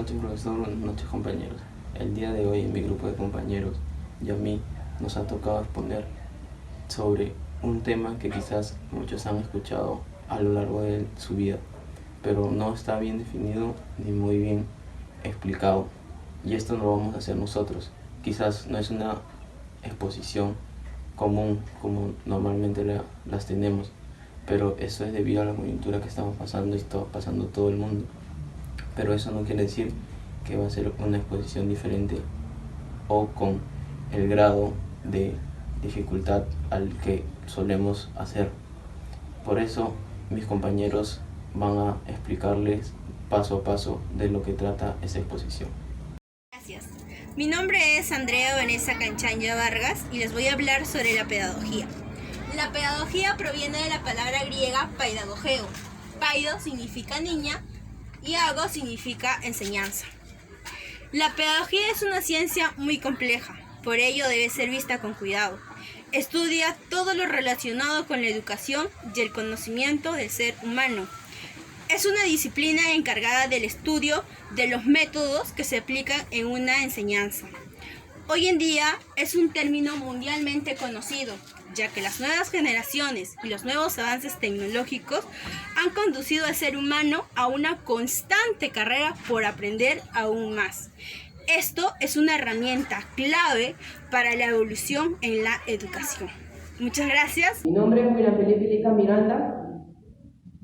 noches, profesor. Buenas noches, compañeros. El día de hoy, en mi grupo de compañeros y a mí, nos ha tocado exponer sobre un tema que quizás muchos han escuchado a lo largo de su vida, pero no está bien definido ni muy bien explicado. Y esto no lo vamos a hacer nosotros. Quizás no es una exposición común como normalmente las tenemos, pero eso es debido a la coyuntura que estamos pasando y está pasando todo el mundo. Pero eso no quiere decir que va a ser una exposición diferente o con el grado de dificultad al que solemos hacer. Por eso mis compañeros van a explicarles paso a paso de lo que trata esa exposición. Gracias. Mi nombre es Andrea Vanessa Canchanya Vargas y les voy a hablar sobre la pedagogía. La pedagogía proviene de la palabra griega paidagogeo. Paido significa niña y ago significa enseñanza. La pedagogía es una ciencia muy compleja, por ello debe ser vista con cuidado. Estudia todo lo relacionado con la educación y el conocimiento del ser humano. Es una disciplina encargada del estudio de los métodos que se aplican en una enseñanza. Hoy en día es un término mundialmente conocido, ya que las nuevas generaciones y los nuevos avances tecnológicos han conducido al ser humano a una constante carrera por aprender aún más. Esto es una herramienta clave para la evolución en la educación. Muchas gracias. Mi nombre es William Felipe Lica Miranda.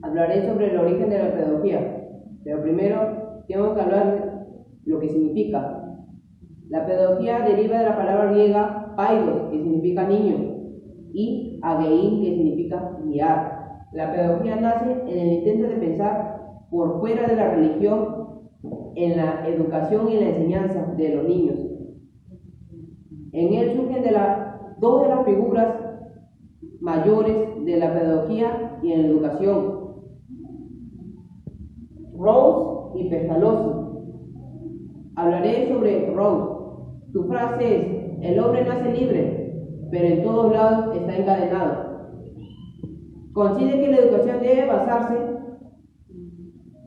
Hablaré sobre el origen de la pedagogía, pero primero tengo que hablar de lo que significa. La pedagogía deriva de la palabra griega paidos, que significa niño, y agein, que significa guiar. La pedagogía nace en el intento de pensar por fuera de la religión en la educación y la enseñanza de los niños. En él surgen dos de las figuras mayores de la pedagogía y en la educación, Rawls y Pestalozzi. Hablaré sobre Rawls. Su frase es: el hombre nace libre, pero en todos lados está encadenado. Considera que la educación debe basarse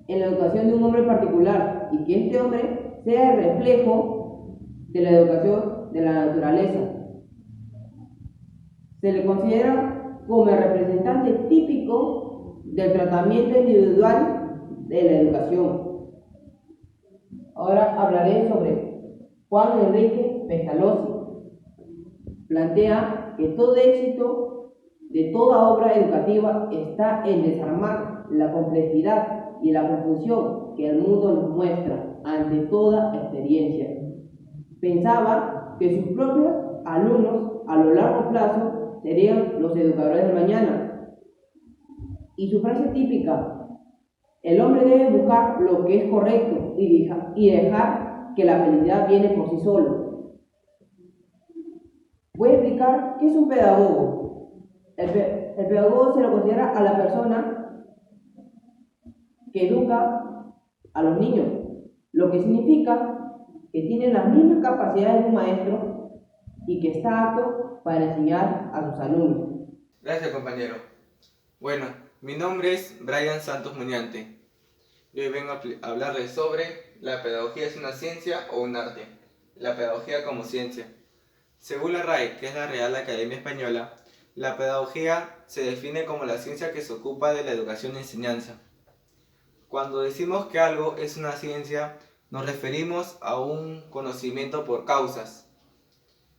en la educación de un hombre particular y que este hombre sea el reflejo de la educación de la naturaleza. Se le considera como el representante típico del tratamiento individual de la educación. Ahora hablaré sobre Juan Enrique Pestalozzi. Plantea que todo éxito de toda obra educativa está en desarmar la complejidad y la confusión que el mundo nos muestra ante toda experiencia. Pensaba que sus propios alumnos a lo largo plazo serían los educadores del mañana. Y su frase típica: el hombre debe buscar lo que es correcto y dejar que la felicidad viene por sí solo. Voy a explicar qué es un pedagogo. El pedagogo se lo considera a la persona que educa a los niños, lo que significa que tiene las mismas capacidades de un maestro y que está apto para enseñar a sus alumnos. Gracias, compañero. Bueno, mi nombre es Brian Santos Muñante y hoy vengo a hablarles sobre la pedagogía es una ciencia o un arte. La pedagogía como ciencia. Según la RAE, que es la Real Academia Española, la pedagogía se define como la ciencia que se ocupa de la educación y enseñanza. Cuando decimos que algo es una ciencia, nos referimos a un conocimiento por causas.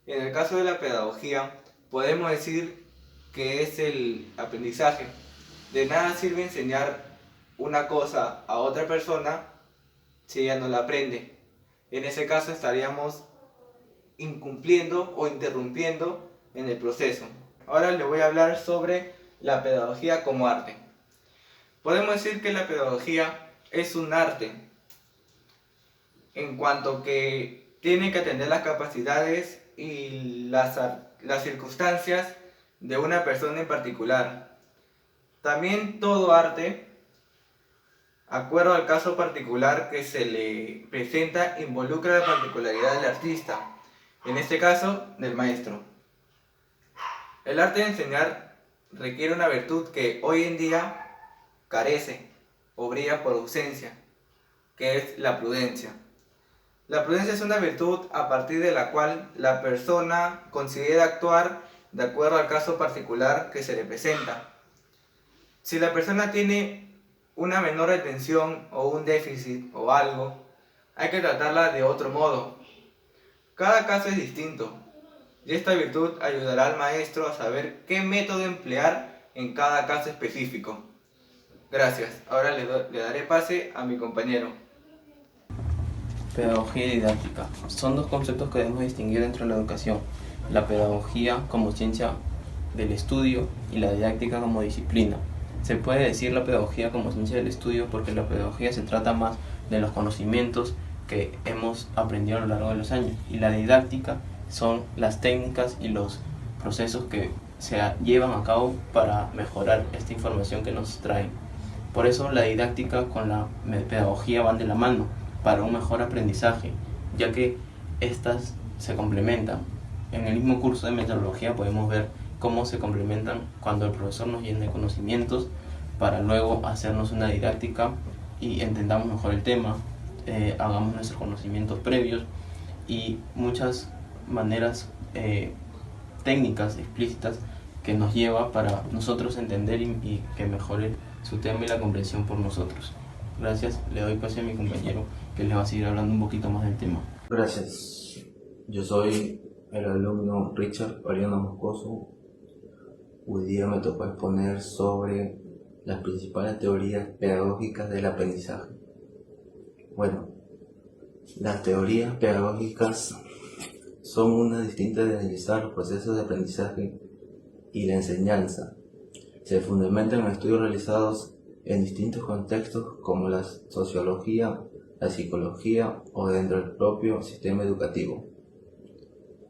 En el caso de la pedagogía, podemos decir que es el aprendizaje. De nada sirve enseñar una cosa a otra persona si ella no la aprende. En ese caso estaríamos incumpliendo o interrumpiendo en el proceso. Ahora le voy a hablar sobre la pedagogía como arte. Podemos decir que la pedagogía es un arte en cuanto que tiene que atender las capacidades y las circunstancias de una persona en particular. También todo arte, acuerdo al caso particular que se le presenta, involucra la particularidad del artista, en este caso del maestro. El arte de enseñar requiere una virtud que hoy en día carece o brilla por ausencia, que es la prudencia. La prudencia es una virtud a partir de la cual la persona considera actuar de acuerdo al caso particular que se le presenta. Si la persona tiene una menor retención o un déficit o algo, hay que tratarla de otro modo. Cada caso es distinto y esta virtud ayudará al maestro a saber qué método emplear en cada caso específico. Gracias. Ahora le daré pase a mi compañero. Pedagogía y didáctica. Son dos conceptos que debemos distinguir dentro de la educación. La pedagogía como ciencia del estudio y la didáctica como disciplina. Se puede decir la pedagogía como ciencia del estudio porque la pedagogía se trata más de los conocimientos que hemos aprendido a lo largo de los años, y la didáctica son las técnicas y los procesos que se llevan a cabo para mejorar esta información que nos traen. Por eso la didáctica con la pedagogía van de la mano para un mejor aprendizaje, ya que estas se complementan. En el mismo curso de metodología podemos ver cómo se complementan cuando el profesor nos llena de conocimientos para luego hacernos una didáctica y entendamos mejor el tema, hagamos nuestros conocimientos previos y muchas maneras técnicas explícitas que nos lleva para nosotros entender y que mejore su tema y la comprensión por nosotros. Gracias, le doy pase a mi compañero que les va a seguir hablando un poquito más del tema. Gracias. Yo soy el alumno Richard Ariano Moscoso. Hoy día me tocó exponer sobre las principales teorías pedagógicas del aprendizaje. Bueno, las teorías pedagógicas son una distinta de analizar los procesos de aprendizaje y la enseñanza. Se fundamentan en estudios realizados en distintos contextos como la sociología, la psicología o dentro del propio sistema educativo.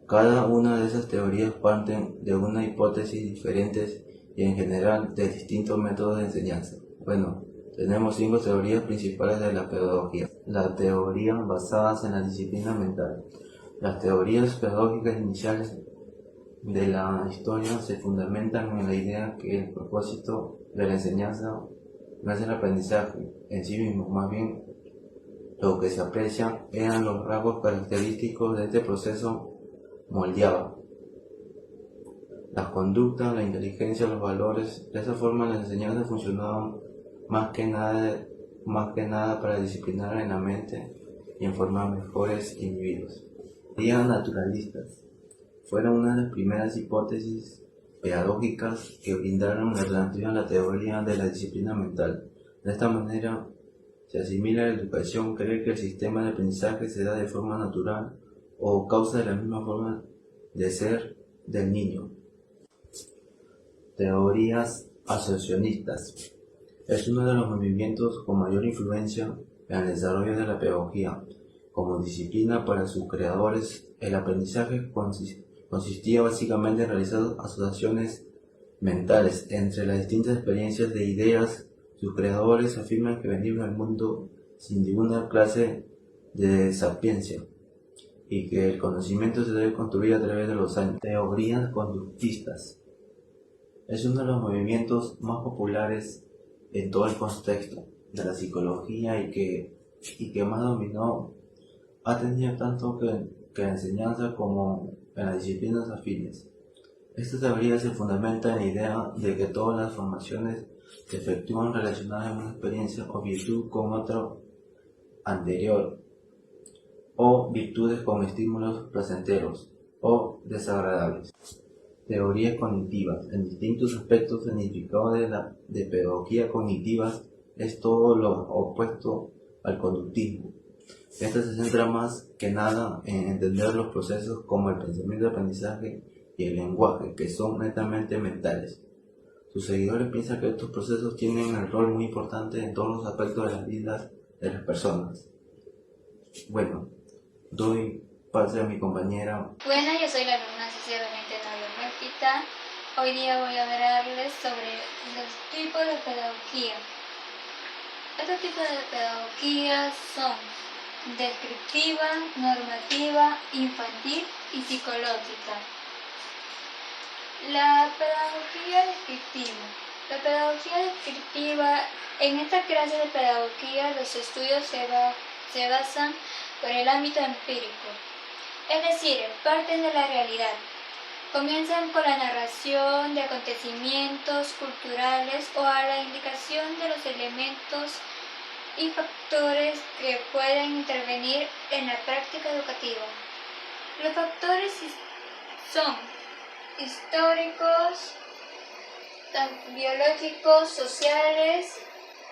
Cada una de esas teorías parten de una hipótesis diferentes y en general de distintos métodos de enseñanza. Bueno, tenemos 5 teorías principales de la pedagogía. Las teorías basadas en la disciplina mental. Las teorías pedagógicas iniciales de la historia se fundamentan en la idea que el propósito de la enseñanza no es el aprendizaje en sí mismo, más bien lo que se aprecia eran los rasgos característicos de este proceso moldeaba las conductas, la inteligencia, los valores. De esa forma las enseñanzas funcionaban más que nada para disciplinar en la mente y en formar mejores individuos. Teorías naturalistas fueron una de las primeras hipótesis pedagógicas que brindaron alternativa a la teoría de la disciplina mental. De esta manera se asimila a la educación creer que el sistema de aprendizaje se da de forma natural o causa de la misma forma de ser del niño. Teorías asociacionistas es uno de los movimientos con mayor influencia en el desarrollo de la pedagogía. Como disciplina para sus creadores, el aprendizaje consistía básicamente en realizar asociaciones mentales entre las distintas experiencias de ideas. Sus creadores afirman que venimos al mundo sin ninguna clase de sapiencia y que el conocimiento se debe construir a través de los años. Teorías conductistas es uno de los movimientos más populares en todo el contexto de la psicología y que más dominó, ha tenido tanto que en la enseñanza como en las disciplinas afines. Esta teoría se fundamenta en la idea de que todas las formaciones se efectúan relacionadas a una experiencia o virtud con otro anterior, o virtudes con estímulos placenteros o desagradables. Teorías cognitivas. En distintos aspectos, el significado de pedagogía cognitiva es todo lo opuesto al conductismo. Esta se centra más que nada en entender los procesos como el pensamiento de aprendizaje y el lenguaje, que son netamente mentales. Sus seguidores piensan que estos procesos tienen un rol muy importante en todos los aspectos de las vidas de las personas. Bueno, doy pase a mi compañera. Bueno, yo soy la alumna Cecilia Benítez Melquita. Hoy día voy a hablarles sobre los tipos de pedagogía. Estos tipos de pedagogía son descriptiva, normativa, infantil y psicológica. La pedagogía descriptiva La pedagogía descriptiva. En esta clase de pedagogía los estudios se basan por el ámbito empírico, es decir, parten de la realidad. Comienzan con la narración de acontecimientos culturales o a la indicación de los elementos y factores que pueden intervenir en la práctica educativa. Los factores son históricos, biológicos, sociales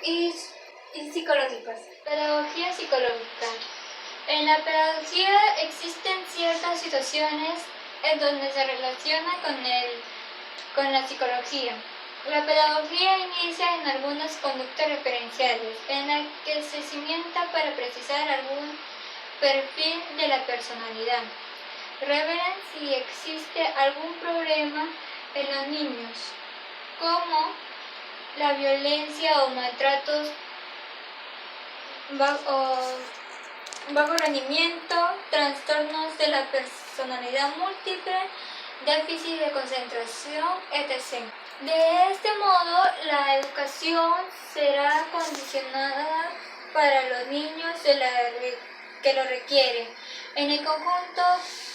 y psicológicos. Pedagogía psicológica. En la pedagogía existen ciertas situaciones en donde se relaciona con la psicología. La pedagogía inicia en algunas conductas referenciales, en las que se cimienta para precisar algún perfil de la personalidad. Revelan si existe algún problema en los niños, como la violencia o maltratos, bajo rendimiento, trastornos de la personalidad múltiple, déficit de concentración, etc. De este modo, la educación será condicionada para los niños que lo requieren, en el conjunto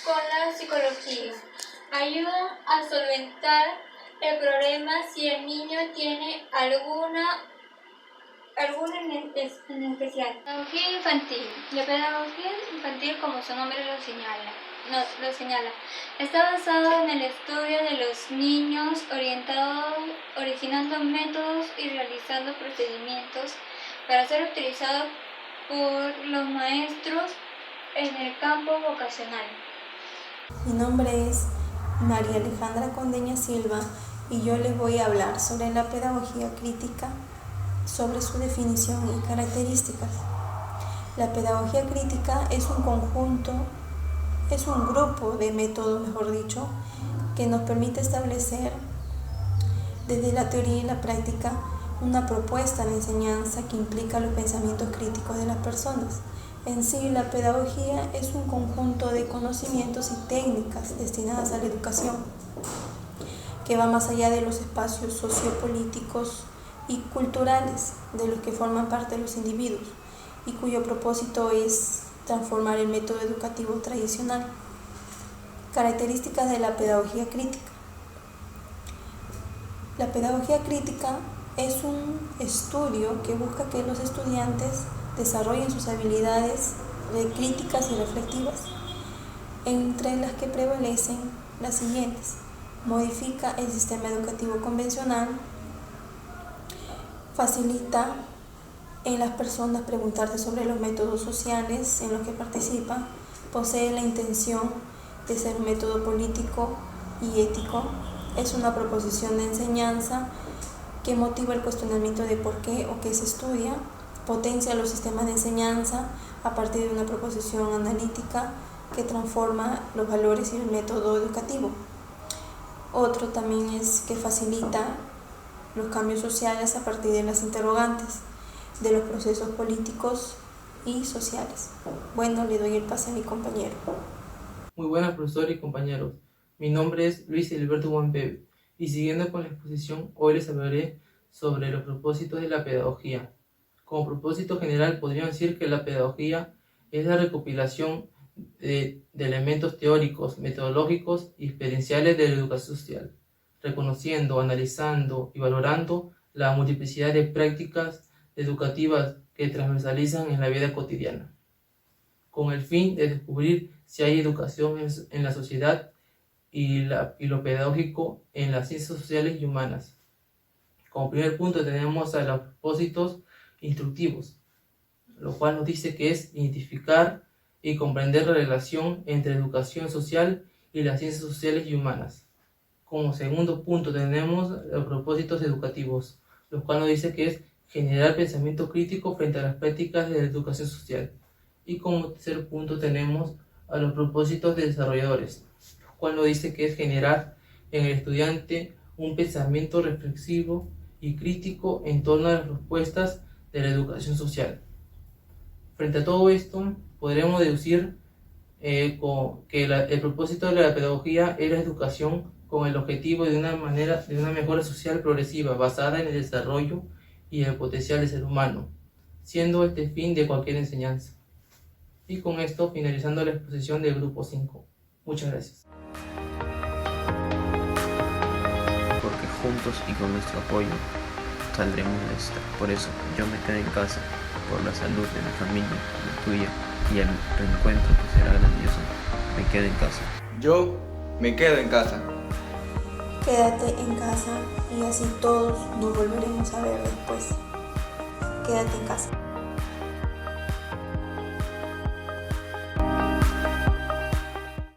con la psicología. Ayuda a solventar el problema si el niño tiene alguna en especial. Pedagogía infantil. La pedagogía infantil, como su nombre lo señala, está basada en el estudio de los niños, originando métodos y realizando procedimientos para ser utilizados por los maestros en el campo vocacional. Mi nombre es María Alejandra Condeña Silva y yo les voy a hablar sobre la pedagogía crítica, sobre su definición y características. La pedagogía crítica es un grupo de métodos, mejor dicho, que nos permite establecer desde la teoría y la práctica una propuesta de enseñanza que implica los pensamientos críticos de las personas. En sí, la pedagogía es un conjunto de conocimientos y técnicas destinadas a la educación, que va más allá de los espacios sociopolíticos y culturales de los que forman parte de los individuos, y cuyo propósito es transformar el método educativo tradicional. Características de la pedagogía crítica. La pedagogía crítica es un estudio que busca que los estudiantes desarrollen sus habilidades críticas y reflexivas, entre las que prevalecen las siguientes: modifica el sistema educativo convencional, facilita en las personas preguntarse sobre los métodos sociales en los que participan, posee la intención de ser un método político y ético, es una proposición de enseñanza que motiva el cuestionamiento de por qué o qué se estudia, potencia los sistemas de enseñanza a partir de una proposición analítica que transforma los valores y el método educativo. Otro también es que facilita los cambios sociales a partir de las interrogantes de los procesos políticos y sociales. Bueno, le doy el pase a mi compañero. Muy buenas, profesor y compañeros. Mi nombre es Luis Alberto Guampebe y siguiendo con la exposición, hoy les hablaré sobre los propósitos de la pedagogía. Como propósito general, podríamos decir que la pedagogía es la recopilación de elementos teóricos, metodológicos y experienciales de la educación social, reconociendo, analizando y valorando la multiplicidad de prácticas educativas que transversalizan en la vida cotidiana, con el fin de descubrir si hay educación en la sociedad y lo pedagógico en las ciencias sociales y humanas. Como primer punto tenemos a los propósitos instructivos, lo cual nos dice que es identificar y comprender la relación entre educación social y las ciencias sociales y humanas. Como segundo punto tenemos los propósitos educativos, lo cual nos dice que es generar pensamiento crítico frente a las prácticas de la educación social. Y como tercer punto tenemos a los propósitos desarrolladores, lo cual nos dice que es generar en el estudiante un pensamiento reflexivo y crítico en torno a las propuestas de la educación social. Frente a todo esto, podremos deducir que el propósito de la pedagogía es la educación con el objetivo de una mejora social progresiva basada en el desarrollo y el potencial del ser humano, siendo este el fin de cualquier enseñanza. Y con esto finalizando la exposición del grupo 5. Muchas gracias. Porque juntos y con nuestro apoyo saldremos de esta. Por eso yo me quedo en casa, por la salud de mi familia, la tuya y el reencuentro que será grandioso. Me quedo en casa. Yo me quedo en casa. Quédate en casa y así todos nos volveremos a ver después. Quédate en casa.